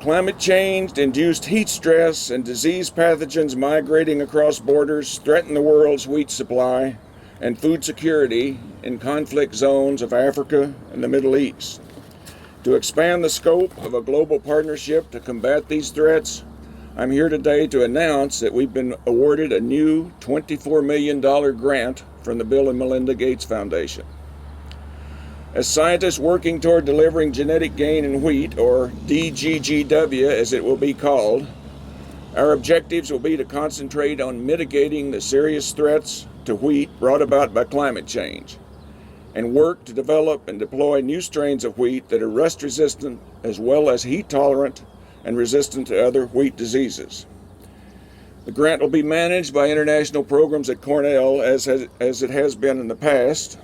Climate change, induced heat stress, and disease pathogens migrating across borders threaten the world's wheat supply and food security in conflict zones of Africa and the Middle East. To expand the scope of a global partnership to combat these threats, I'm here today to announce that we've been awarded a new $24 million grant from the Bill and Melinda Gates Foundation. As scientists working toward delivering genetic gain in wheat, or DGGW as it will be called, our objectives will be to concentrate on mitigating the serious threats to wheat brought about by climate change, and work to develop and deploy new strains of wheat that are rust resistant as well as heat tolerant and resistant to other wheat diseases. The grant will be managed by international programs at Cornell as it has been in the past.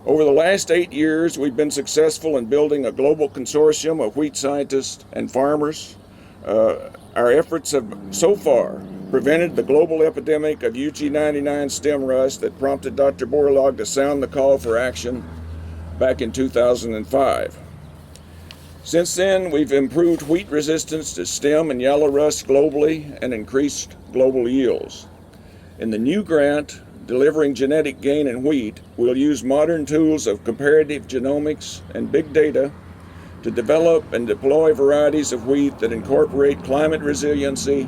Over the last 8 years, we've been successful in building a global consortium of wheat scientists and farmers. Our efforts have so far prevented the global epidemic of UG99 stem rust that prompted Dr. Borlaug to sound the call for action back in 2005. Since then, we've improved wheat resistance to stem and yellow rust globally and increased global yields. In the new grant, Delivering Genetic Gain in Wheat, we'll use modern tools of comparative genomics and big data to develop and deploy varieties of wheat that incorporate climate resiliency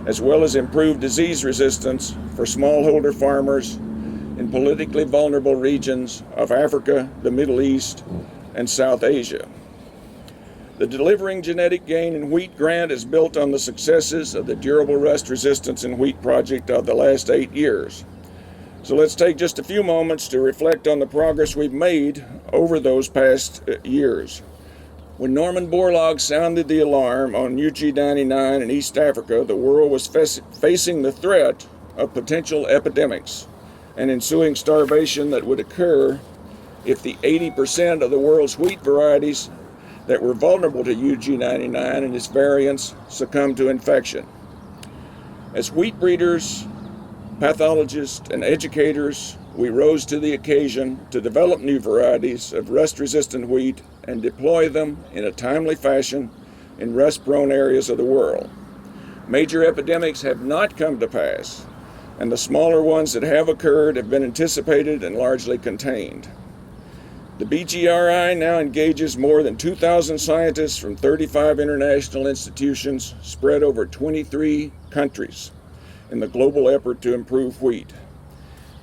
as well as improved disease resistance for smallholder farmers in politically vulnerable regions of Africa, the Middle East, and South Asia. The Delivering Genetic Gain in Wheat grant is built on the successes of the Durable Rust Resistance in Wheat project of the last 8 years. So let's take just a few moments to reflect on the progress we've made over those past years. When Norman Borlaug sounded the alarm on UG99 in East Africa, the world was facing the threat of potential epidemics and ensuing starvation that would occur if the 80% of the world's wheat varieties that were vulnerable to UG99 and its variants succumbed to infection. As wheat breeders, pathologists, and educators, we rose to the occasion to develop new varieties of rust-resistant wheat and deploy them in a timely fashion in rust-prone areas of the world. Major epidemics have not come to pass, and the smaller ones that have occurred have been anticipated and largely contained. The BGRI now engages more than 2,000 scientists from 35 international institutions spread over 23 countries in the global effort to improve wheat.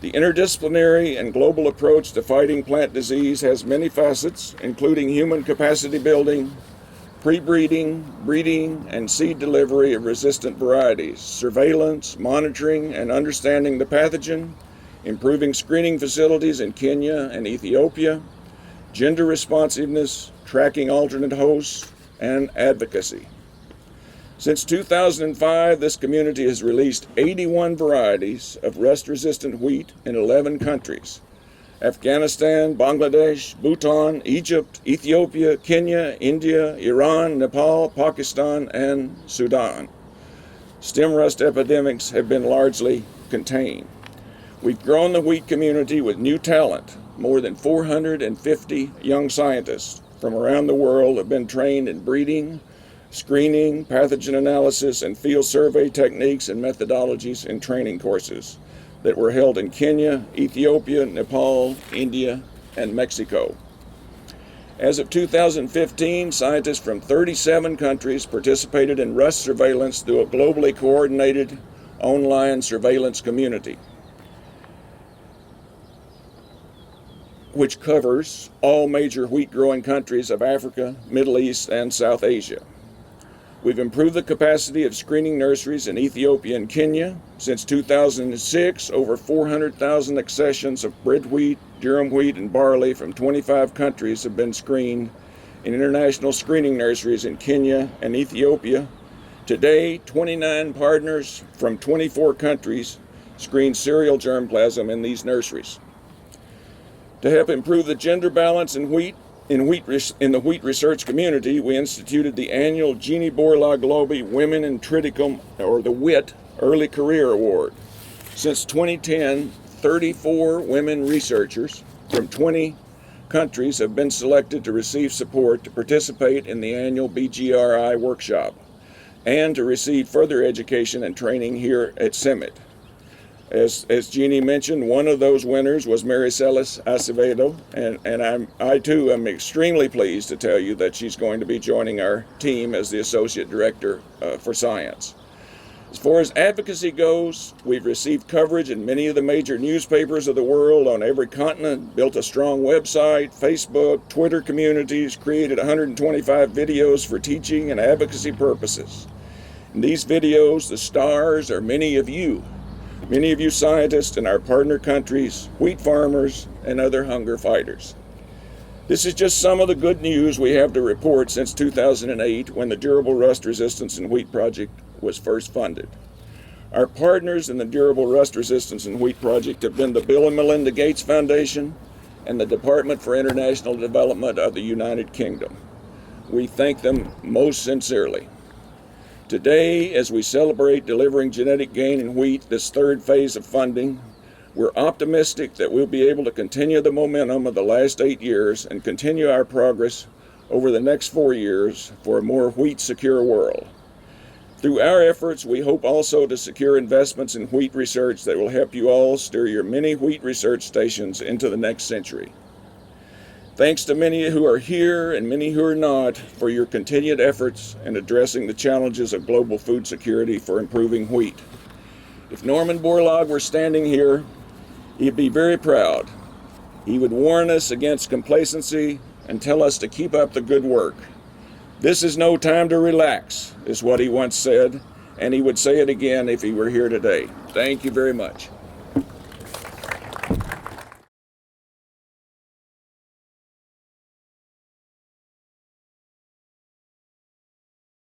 The interdisciplinary and global approach to fighting plant disease has many facets, including human capacity building, pre-breeding, breeding, and seed delivery of resistant varieties, surveillance, monitoring, and understanding the pathogen, improving screening facilities in Kenya and Ethiopia, gender responsiveness, tracking alternate hosts, and advocacy. Since 2005, this community has released 81 varieties of rust-resistant wheat in 11 countries: Afghanistan, Bangladesh, Bhutan, Egypt, Ethiopia, Kenya, India, Iran, Nepal, Pakistan, and Sudan. Stem rust epidemics have been largely contained. We've grown the wheat community with new talent. More than 450 young scientists from around the world have been trained in breeding, screening, pathogen analysis, and field survey techniques and methodologies in training courses that were held in Kenya, Ethiopia, Nepal, India, and Mexico. As of 2015, scientists from 37 countries participated in rust surveillance through a globally coordinated online surveillance community, which covers all major wheat-growing countries of Africa, Middle East, and South Asia. We've improved the capacity of screening nurseries in Ethiopia and Kenya. Since 2006, over 400,000 accessions of bred wheat, durum wheat, and barley from 25 countries have been screened in international screening nurseries in Kenya and Ethiopia. Today, 29 partners from 24 countries screen cereal germplasm in these nurseries. To help improve the gender balance in the wheat research community, we instituted the annual Jeannie Borlaug Globey Women in Triticum, or the WIT, Early Career Award. Since 2010, 34 women researchers from 20 countries have been selected to receive support to participate in the annual BGRI workshop and to receive further education and training here at CIMMYT. As Jeannie mentioned, one of those winners was Maricelis Acevedo, and I too am extremely pleased to tell you that she's going to be joining our team as the Associate Director for Science. As far as advocacy goes, we've received coverage in many of the major newspapers of the world on every continent, built a strong website, Facebook, Twitter communities, created 125 videos for teaching and advocacy purposes. In these videos, the stars are many of you scientists in our partner countries, wheat farmers, and other hunger fighters. This is just some of the good news we have to report since 2008, when the Durable Rust Resistance in Wheat Project was first funded. Our partners in the Durable Rust Resistance in Wheat Project have been the Bill and Melinda Gates Foundation and the Department for International Development of the United Kingdom. We thank them most sincerely. Today, as we celebrate delivering genetic gain in wheat, this third phase of funding, we're optimistic that we'll be able to continue the momentum of the last 8 years and continue our progress over the next 4 years for a more wheat-secure world. Through our efforts, we hope also to secure investments in wheat research that will help you all steer your many wheat research stations into the next century. Thanks to many who are here and many who are not for your continued efforts in addressing the challenges of global food security for improving wheat. If Norman Borlaug were standing here, he'd be very proud. He would warn us against complacency and tell us to keep up the good work. This is no time to relax, is what he once said, and he would say it again if he were here today. Thank you very much.